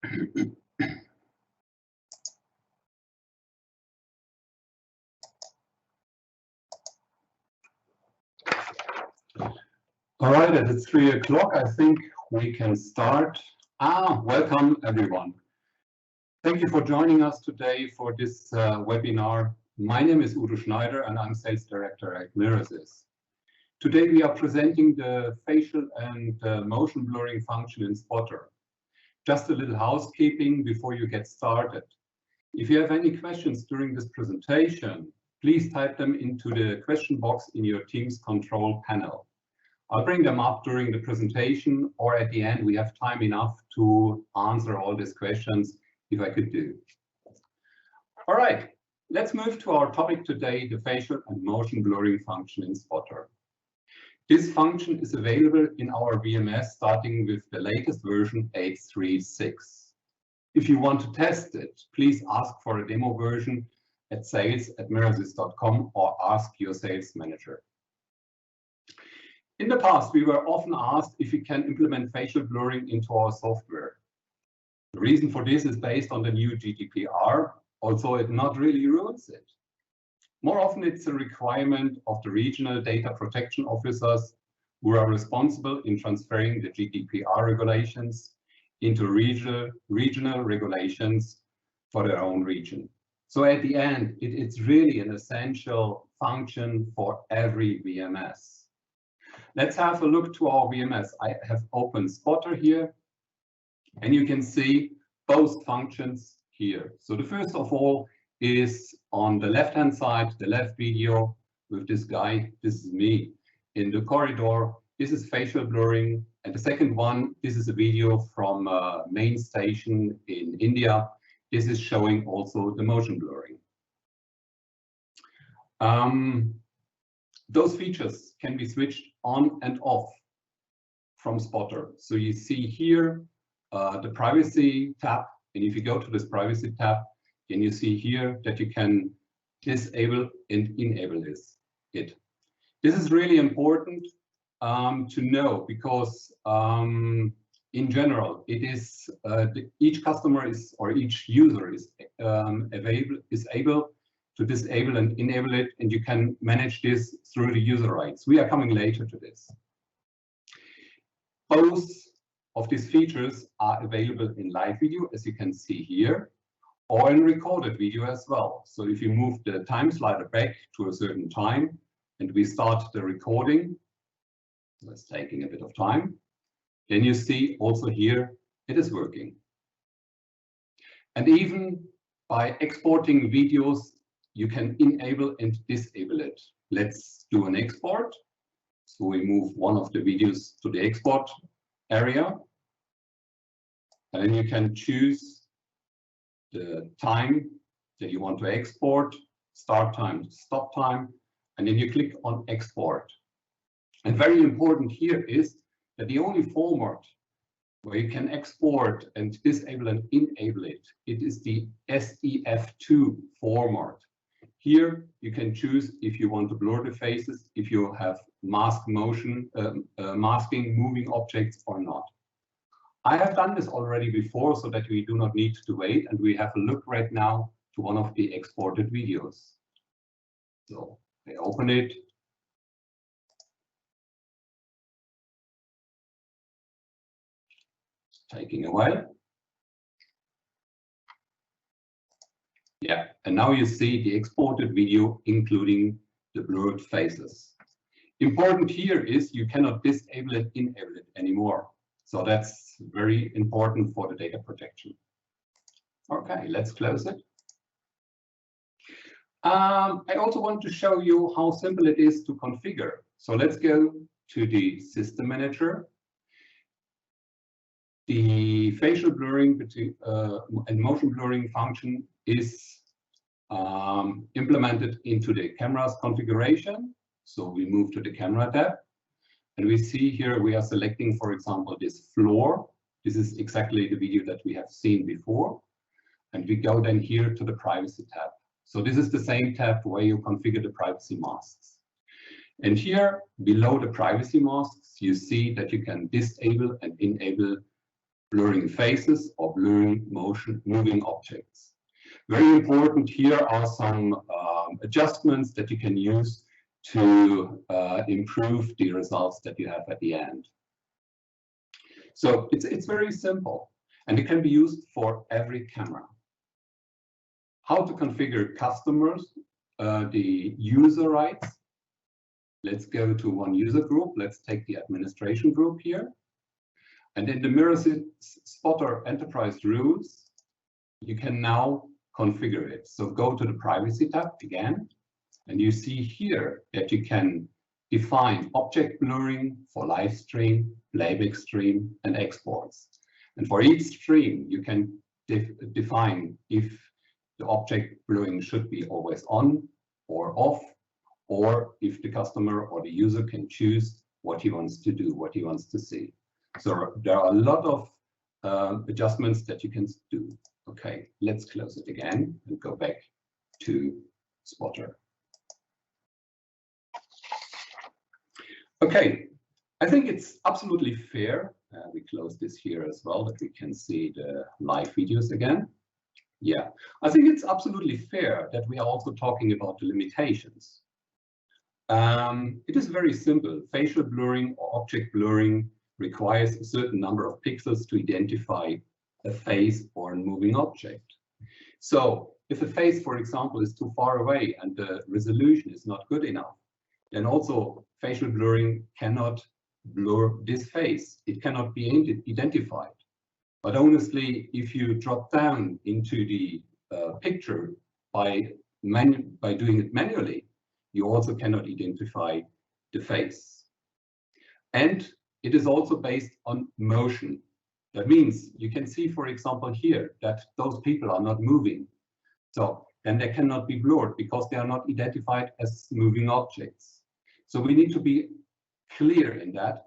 All right, it's 3 o'clock. I think we can start. Welcome everyone. Thank you for joining us today for this webinar. My name is Udo Schneider and I'm Sales Director at Mirasys. Today we are presenting the facial and motion blurring function in Spotter. Just a little housekeeping before you get started. If you have any questions during this presentation, please type them into the question box in your Teams control panel. I'll bring them up during the presentation, or at the end we have time enough to answer all these questions if I could do. All right, let's move to our topic today, the facial and motion blurring function in Spotter. This function is available in our VMS starting with the latest version 8.3.6. If you want to test it, please ask for a demo version at sales@mirasys.com or ask your sales manager. In the past, we were often asked if we can implement facial blurring into our software. The reason for this is based on the new GDPR, although it not really rules it. More often, it's a requirement of the regional data protection officers who are responsible in transferring the GDPR regulations into regional regulations for their own region. So at the end, it's really an essential function for every VMS. Let's have a look to our VMS. I have opened Spotter here, and you can see both functions here. So the first of all is on the left-hand side, the left video with this guy. This is me in the corridor. This is facial blurring. And the second one, this is a video from a main station in India. This is showing also the motion blurring. Those features can be switched on and off from Spotter. So you see here the privacy tab, and if you go to this privacy tab, then you see here that you can disable and enable it. This is really important to know because in general, it is each customer is or each user is able to disable and enable it, and you can manage this through the user rights. We are coming later to this. Both of these features are available in live video, as you can see here, or in recorded video as well. So if you move the time slider back to a certain time and we start the recording, so it's taking a bit of time, then you see also here it is working. And even by exporting videos, you can enable and disable it. Let's do an export. So we move one of the videos to the export area. And then you can choose the time that you want to export, start time, stop time, and then you click on export. And very important here is that the only format where you can export and disable and enable it, it is the SEF2 format. Here you can choose if you want to blur the faces, if you have masking moving objects or not. I have done this already before so that we do not need to wait, and we have a look right now to one of the exported videos. So I open it. It's taking a while. Yeah, and now you see the exported video, including the blurred faces. Important here is you cannot disable and enable it anymore. So that's very important for the data protection. Okay, let's close it. I also want to show you how simple it is to configure. So let's go to the System Manager. The facial blurring and motion blurring function is implemented into the camera's configuration. So we move to the camera tab, and we see here we are selecting, for example, this floor. This is exactly the video that we have seen before. And we go then here to the privacy tab. So this is the same tab where you configure the privacy masks. And here below the privacy masks, you see that you can disable and enable blurring faces or blurring moving objects. Very important here are some adjustments that you can use to improve the results that you have at the end. So it's very simple, and it can be used for every camera. How to configure customers, the user rights. Let's go to one user group. Let's take the administration group here. And in the Mirasys Spotter Enterprise rules, you can now configure it. So go to the Privacy tab again, and you see here that you can define object blurring for live stream, playback stream, and exports. And for each stream, you can define if the object blurring should be always on or off, or if the customer or the user can choose what he wants to do, what he wants to see. So there are a lot of adjustments that you can do. Okay, let's close it again and go back to Spotter. Okay, I think it's absolutely fair. We close this here as well, that we can see the live videos again. Yeah, I think it's absolutely fair that we are also talking about the limitations. It is very simple. Facial blurring or object blurring requires a certain number of pixels to identify a face or a moving object. So if a face, for example, is too far away and the resolution is not good enough, then also facial blurring cannot blur this face. It cannot be identified. But honestly, if you drop down into the picture by doing it manually, you also cannot identify the face. And it is also based on motion. That means you can see, for example, here that those people are not moving. So then they cannot be blurred because they are not identified as moving objects. So we need to be clear in that.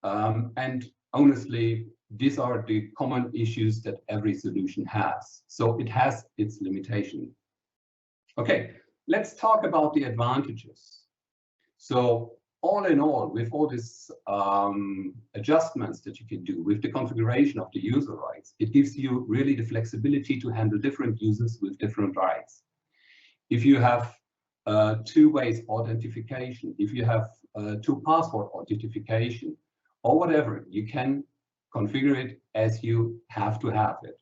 And honestly, these are the common issues that every solution has. So it has its limitation. Okay, let's talk about the advantages. So all in all, with all these adjustments that you can do with the configuration of the user rights, it gives you really the flexibility to handle different users with different rights. If you have two-way authentication, if you have two-password authentication, or whatever, you can configure it as you have to have it.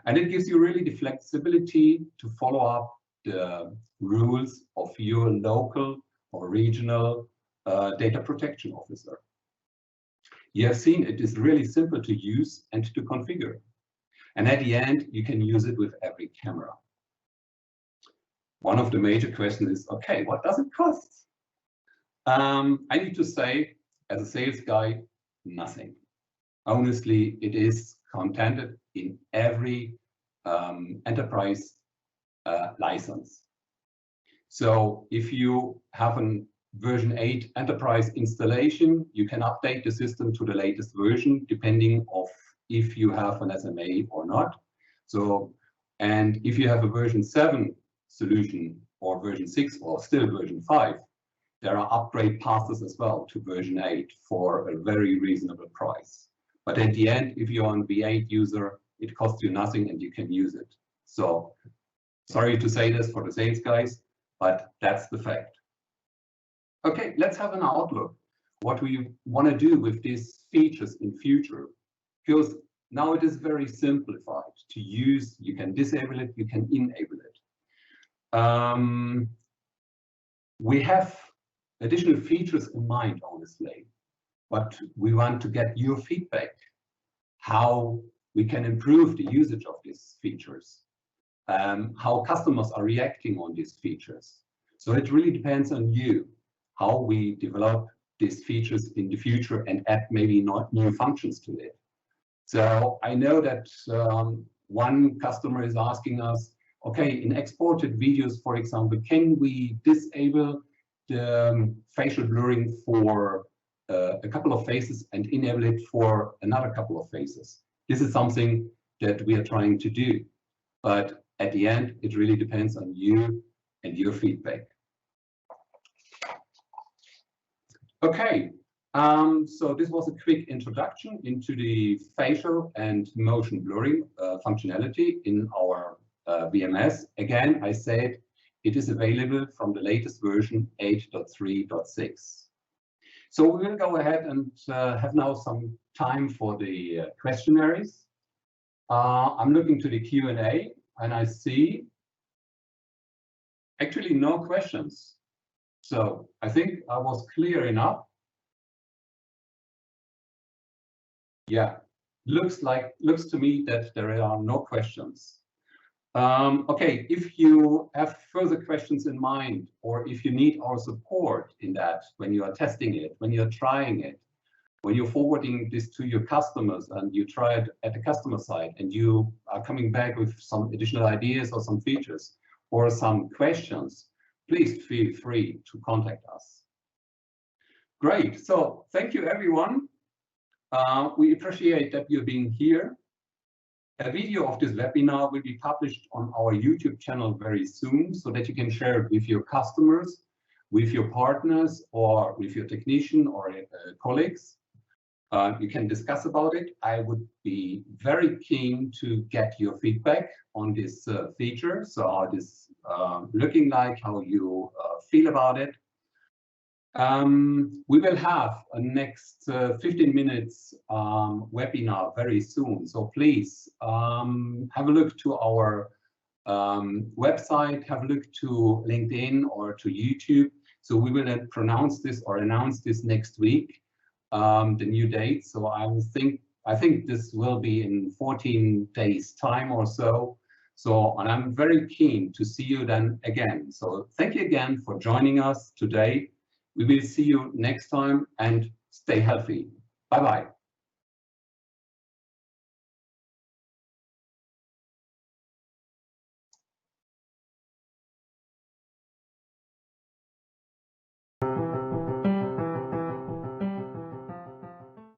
And it gives you really the flexibility to follow up the rules of your local or regional data protection officer. You have seen it is really simple to use and to configure. And at the end, you can use it with every camera. One of the major questions is, okay, what does it cost? I need to say, as a sales guy, nothing. Honestly, it is contained in every enterprise license. So if you have a version 8 enterprise installation, you can update the system to the latest version, depending on if you have an SMA or not. So, and if you have a version 7 solution or version 6 or still version 5, there are upgrade passes as well to version 8 for a very reasonable price. But at the end, if you're an V8 user, it costs you nothing and you can use it. So sorry to say this for the sales guys, but that's the fact. Okay, let's have an outlook. What we want to do with these features in future, because now it is very simplified to use. You can disable it, you can enable it. We have additional features in mind, honestly, but we want to get your feedback, how we can improve the usage of these features, how customers are reacting on these features. So it really depends on you, how we develop these features in the future and add maybe not new functions to it. So I know that one customer is asking us, okay, in exported videos, for example, can we disable the facial blurring for a couple of faces and enable it for another couple of faces? This is something that we are trying to do, but at the end, it really depends on you and your feedback. Okay, So this was a quick introduction into the facial and motion blurring functionality in our VMS. Again, I said it is available from the latest version 8.3.6. So we will go ahead and have now some time for the questionnaires. I'm looking to the Q&A and I see actually no questions. So I think I was clear enough. Yeah, looks to me that there are no questions. Okay, if you have further questions in mind, or if you need our support in that, when you are testing it, when you're trying it, when you're forwarding this to your customers and you try it at the customer side and you are coming back with some additional ideas or some features or some questions, please feel free to contact us. Great, so thank you everyone. We appreciate that you're being here. A video of this webinar will be published on our YouTube channel very soon so that you can share it with your customers, with your partners, or with your technician or colleagues. You can discuss about it. I would be very keen to get your feedback on this feature. So how it is looking like, how you feel about it. We will have a next 15 minutes webinar very soon. So please have a look to our website, have a look to LinkedIn or to YouTube. So we will announce this next week, the new date. So I think this will be in 14 days time or so. And I'm very keen to see you then again. So thank you again for joining us today. We will see you next time and stay healthy. Bye-bye.